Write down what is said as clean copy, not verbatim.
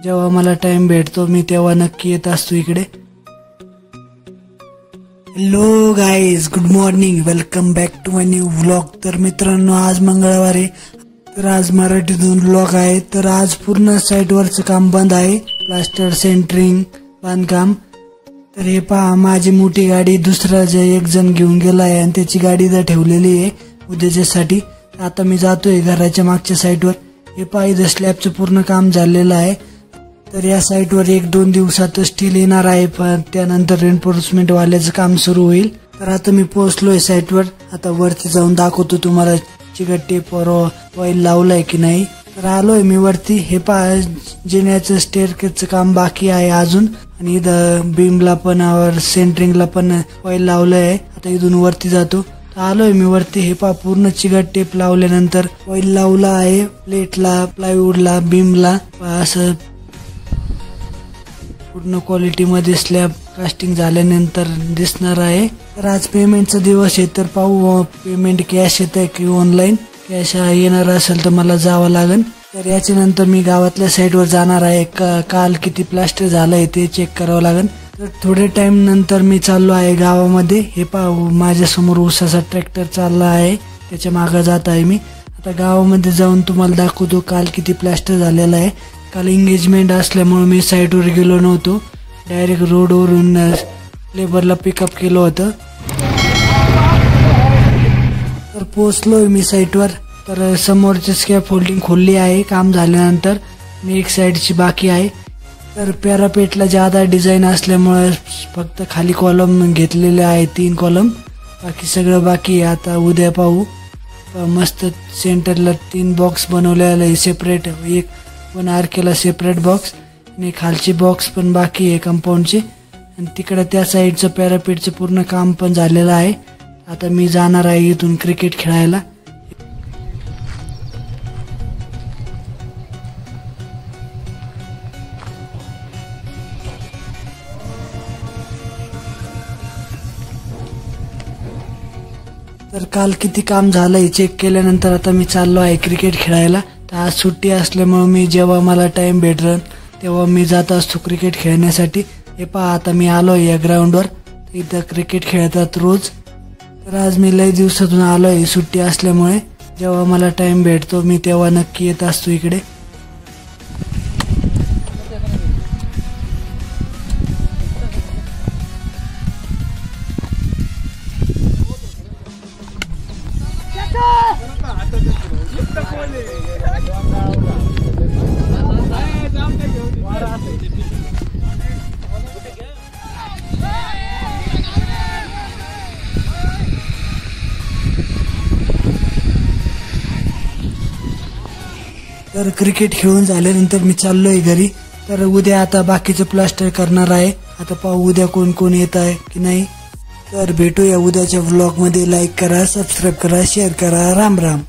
जेव्हा मला टाइम भेटतो मी तेव्हा नक्की येत असतो इकडे। Hello guys, good morning, welcome back to my new vlog. तर मित्रांनो, आज मंगळवार आहे, तर आज मराठीतून व्लॉग आहे। तर आज पूर्ण साईटवरचं काम बंद आहे, प्लास्टर सेंटरिंग बांधकाम। तर हे पहा, माझी मोठी गाडी दुसरा जे एक जण घेऊन गेला आहे आणि त्याची गाडी इथं ठेवलेली आहे उद्याच्यासाठी। आता मी जातोय घराच्या मागच्या साईडवर। हे पहा, इथं स्लॅबचं पूर्ण काम झालेलं आहे। तर या साईटवर 1-2 दिवसात स्टील येणार आहे, पण त्यानंतर रेनफोर्समेंट वाल्याचं काम सुरू होईल। तर आता मी पोहोचलोय साईटवर, आता वरती जाऊन दाखवतो तुम्हाला चिकट टेपवर ऑइल लावलंय की नाही। तर आलोय मी वरती। हे पहा, जिन्याचं स्टेअरकेसचं काम बाकी आहे अजून, आणि इथं बीमला पण सेंटरिंगला पण ऑइल लावलंय। आता इथून वरती जातो। आलोय मी वरती। हे पहा, पूर्ण चिकट टेप लावल्यानंतर ऑइल लावला आहे प्लेटला, प्लायवूडला, बीमला। असं पूर्ण क्वालिटी मध्ये स्लॅब कास्टिंग झाल्यानंतर दिसणार आहे। तर आज पेमेंटचा दिवस आहे, तर पाहू पेमेंट कॅश येत आहे की ऑनलाईन। कॅश येणार असेल तर मला जावं लागेल। तर याच्या नंतर मी गावातल्या साईडवर जाणार आहे, काल किती प्लास्टर झालंय ते चेक करावं लागेल। तर थोडे टाइम नंतर मी चाललो आहे गावामध्ये। हे पहा, माझ्यासमोर ऊसाचा ट्रॅक्टर चालला आहे, त्याच्या मागे जात आहे मी। आता गावामध्ये जाऊन तुम्हाला दाखवतो काल किती प्लास्टर झालेला आहे। काल एंगेजमेंट असल्यामुळे मी साईटवर गेलो नव्हतो, डायरेक्ट रोडवरून लेबरला पिकअप केलं होतं। तर पोहोचलोय मी साईटवर। तर समोरची स्कॅफोल्डिंग खोलली आहे काम झाल्यानंतर, मी एक साईडची बाकी आहे। तर पॅरापेटला ज्यादा डिझाईन असल्यामुळे फक्त खाली कॉलम घेतलेले आहे, 3 कॉलम, बाकी सगळं बाकी आहे। आता उद्या पाहू। मस्त सेंटरला 3 बॉक्स बनवलेले आहे सेपरेट, एक 1 आर्केला सेपरेट बॉक्स, आणि खालची बॉक्स पण बाकी आहे कंपाऊंडचे। आणि तिकडे त्या साईडचं पॅरापेटचं पूर्ण काम पण झालेलं आहे। आता मी जाणार आहे इथून क्रिकेट खेळायला। तर काल किती काम झालंय चेक केल्यानंतर आता मी चाललो आहे क्रिकेट खेळायला। तर आज सुट्टी असल्यामुळे मी जेव्हा मला टाइम भेटेल तेव्हा मी जात असतो क्रिकेट खेळण्यासाठी। हे पहा, आता मी आलोय या ग्राउंडवर, इथं क्रिकेट खेळतात रोज। तर आज मी लय दिवसातून आलोय सुट्टी असल्यामुळे, जेव्हा मला टाइम भेटतो मी तेव्हा नक्की येत असतो इकडे। तर क्रिकेट खेळून झाल्यानंतर मी चाललोय घरी। तर उद्या आता बाकीचं प्लास्टर करणार आहे। आता पाहू उद्या कोण कोण येत आहे की नाही। तर भेटूया उद्याच्या व्लॉग मध्ये। लाईक करा, सबस्क्राईब करा, शेअर करा। राम राम।